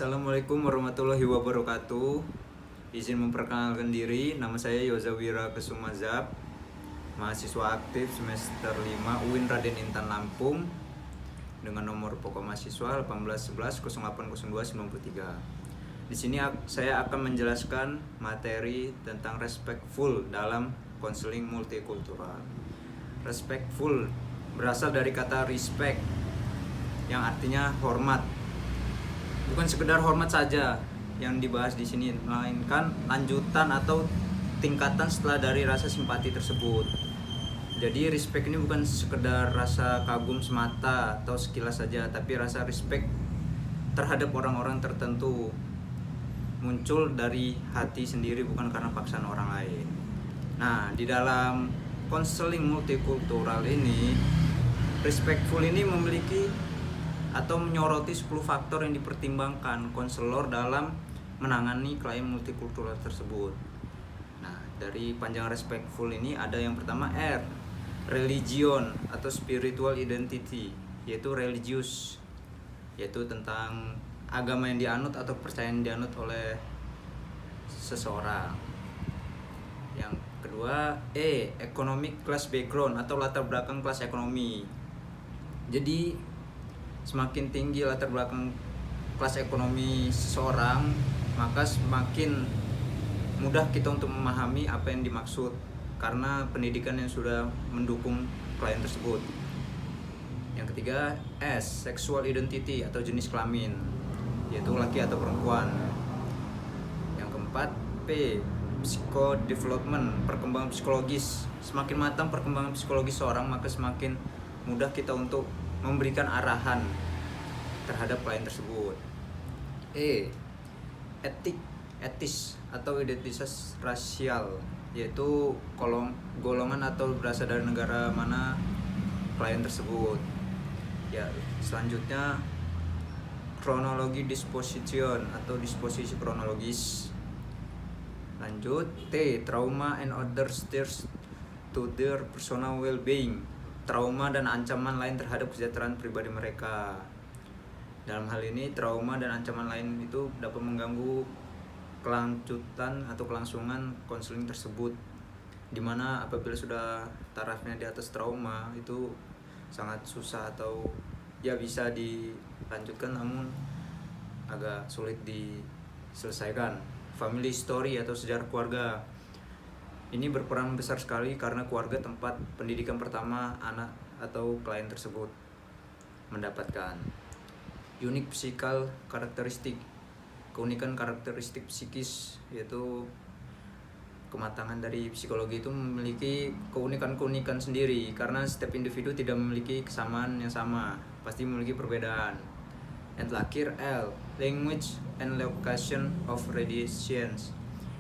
Assalamualaikum warahmatullahi wabarakatuh. Izin memperkenalkan diri, nama saya Yozawira Kesumazab, mahasiswa aktif semester 5 UIN Raden Intan Lampung dengan nomor pokok mahasiswa 1811080293. Di sini saya akan menjelaskan materi tentang respectful dalam konseling multikultural. Respectful berasal dari kata respect yang artinya hormat. Bukan sekedar hormat saja yang dibahas di sini, melainkan lanjutan atau tingkatan setelah dari rasa simpati tersebut. Jadi respect ini bukan sekedar rasa kagum semata atau sekilas saja, tapi rasa respect terhadap orang-orang tertentu muncul dari hati sendiri, bukan karena paksaan orang lain. Nah, di dalam konseling multikultural ini, respectful ini memiliki atau menyoroti 10 faktor yang dipertimbangkan konselor dalam menangani klien multikultural tersebut. Nah, dari panjang respectful ini ada yang pertama R, religion atau spiritual identity, yaitu religius, yaitu tentang agama yang dianut atau kepercayaan yang dianut oleh seseorang. Yang kedua E, economic class background atau latar belakang kelas ekonomi. Jadi semakin tinggi latar belakang kelas ekonomi seseorang, maka semakin mudah kita untuk memahami apa yang dimaksud karena pendidikan yang sudah mendukung klien tersebut. Yang ketiga S, sexual identity atau jenis kelamin, yaitu laki atau perempuan. Yang keempat P, psycho development, perkembangan psikologis. Semakin matang perkembangan psikologis seorang, maka semakin mudah kita untuk memberikan arahan terhadap klien tersebut. E, etis atau identitas rasial, yaitu golongan atau berasal dari negara mana klien tersebut. Ya, selanjutnya kronologi disposition atau disposisi kronologis. Lanjut T, trauma and other threats to their personal well-being, trauma dan ancaman lain terhadap kesejahteraan pribadi mereka. Dalam hal ini, trauma dan ancaman lain itu dapat mengganggu kelanjutan atau kelangsungan konseling tersebut, dimana apabila sudah tarafnya di atas trauma itu sangat susah atau ya bisa dilanjutkan namun agak sulit diselesaikan. Family story atau sejarah keluarga ini berperan besar sekali karena keluarga tempat pendidikan pertama anak atau klien tersebut mendapatkan. Unik physical karakteristik, keunikan karakteristik psikis, yaitu kematangan dari psikologi itu memiliki keunikan-keunikan sendiri karena setiap individu tidak memiliki kesamaan yang sama, pasti memiliki perbedaan. Dan terakhir L, language and location of residence,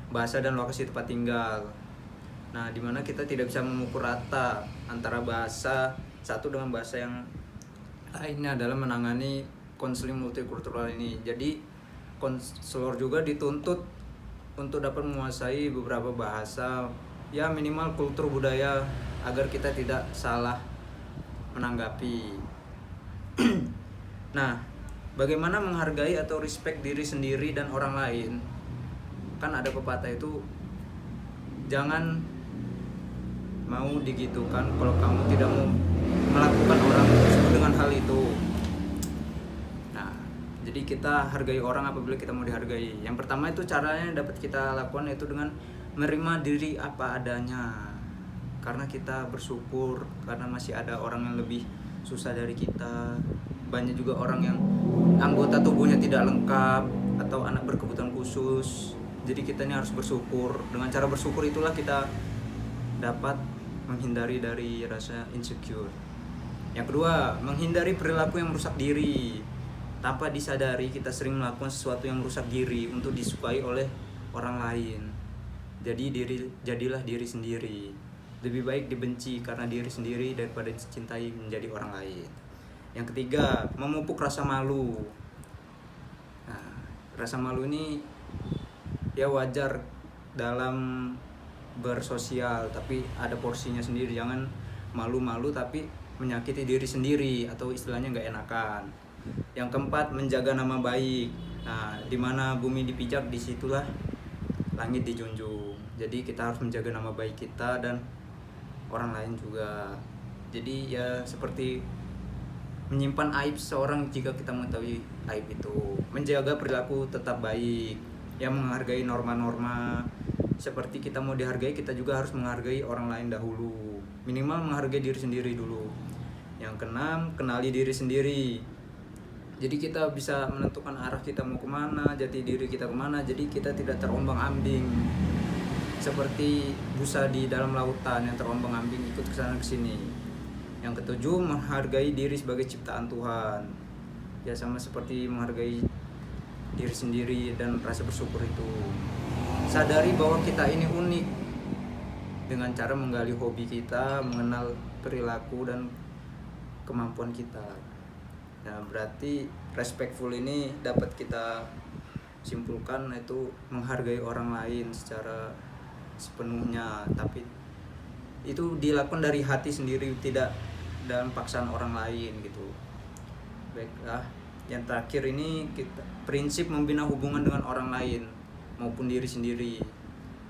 bahasa dan lokasi tempat tinggal. Nah, dimana kita tidak bisa mengukur rata antara bahasa satu dengan bahasa yang lainnya dalam menangani konseling multikultural ini. Jadi konselor juga dituntut untuk dapat menguasai beberapa bahasa, ya minimal kultur budaya, agar kita tidak salah menanggapi. Nah, bagaimana menghargai atau respect diri sendiri dan orang lain? Kan ada pepatah itu, jangan mau digitukan kalau kamu tidak mau melakukan orang tersebut dengan hal itu. Nah, jadi kita hargai orang apabila kita mau dihargai. Yang pertama itu caranya dapat kita lakukan yaitu dengan menerima diri apa adanya, karena kita bersyukur karena masih ada orang yang lebih susah dari kita. Banyak juga orang yang anggota tubuhnya tidak lengkap atau anak berkebutuhan khusus. Jadi kita ini harus bersyukur. Dengan cara bersyukur itulah kita dapat menghindari dari rasa insecure. Yang kedua, menghindari perilaku yang merusak diri. Tanpa disadari kita sering melakukan sesuatu yang merusak diri untuk disukai oleh orang lain. Jadilah diri sendiri. Lebih baik dibenci karena diri sendiri daripada dicintai menjadi orang lain. Yang ketiga, memupuk rasa malu. Nah, rasa malu ini ya wajar dalam bersosial, tapi ada porsinya sendiri. Jangan malu-malu tapi menyakiti diri sendiri atau istilahnya nggak enakan. Yang keempat, menjaga nama baik. Nah, di mana bumi dipijak, disitulah langit dijunjung. Jadi kita harus menjaga nama baik kita dan orang lain juga. Jadi ya seperti menyimpan aib seseorang jika kita mengetahui aib itu. Menjaga perilaku tetap baik, yang menghargai norma-norma. Seperti kita mau dihargai, kita juga harus menghargai orang lain dahulu. Minimal menghargai diri sendiri dulu. Yang keenam, kenali diri sendiri. Jadi kita bisa menentukan arah kita mau kemana, jati diri kita kemana. Jadi kita tidak terombang-ambing seperti busa di dalam lautan yang terombang-ambing ikut kesana kesini. Yang ketujuh, menghargai diri sebagai ciptaan Tuhan. Ya sama seperti menghargai diri sendiri dan rasa bersyukur itu. Sadari bahwa kita ini unik dengan cara menggali hobi kita, mengenal perilaku dan kemampuan kita. Nah, berarti respectful ini dapat kita simpulkan itu menghargai orang lain secara sepenuhnya, tapi itu dilakukan dari hati sendiri, tidak dalam paksaan orang lain gitu. Baiklah, yang terakhir ini kita prinsip membina hubungan dengan orang lain maupun diri sendiri.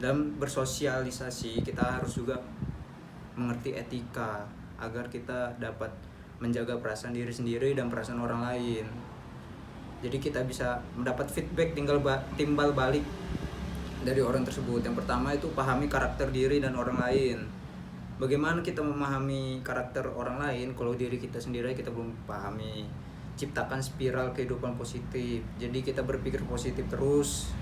Dalam bersosialisasi kita harus juga mengerti etika agar kita dapat menjaga perasaan diri sendiri dan perasaan orang lain. Jadi kita bisa mendapat feedback timbal balik dari orang tersebut. Yang pertama itu pahami karakter diri dan orang lain. Bagaimana kita memahami karakter orang lain kalau diri kita sendiri kita belum pahami? Ciptakan spiral kehidupan positif. Jadi kita berpikir positif terus,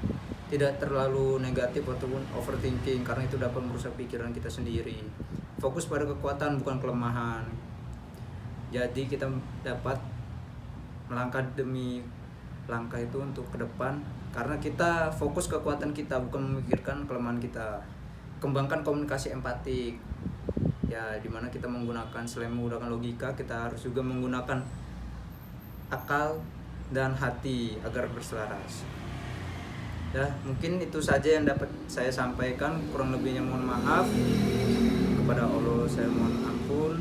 tidak terlalu negatif ataupun overthinking, karena itu dapat merusak pikiran kita sendiri. Fokus pada kekuatan bukan kelemahan. Jadi kita dapat melangkah demi langkah itu untuk ke depan, karena kita fokus kekuatan kita bukan memikirkan kelemahan kita. Kembangkan komunikasi empatik. Ya, dimana kita menggunakan, selain menggunakan logika, kita harus juga menggunakan akal dan hati agar berselaras. Ya, mungkin itu saja yang dapat saya sampaikan. Kurang lebihnya mohon maaf. Kepada Allah saya mohon ampun.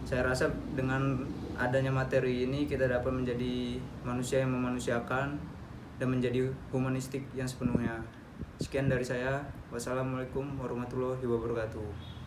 Saya rasa dengan adanya materi ini kita dapat menjadi manusia yang memanusiakan dan menjadi humanistik yang sepenuhnya. Sekian dari saya. Wassalamualaikum warahmatullahi wabarakatuh.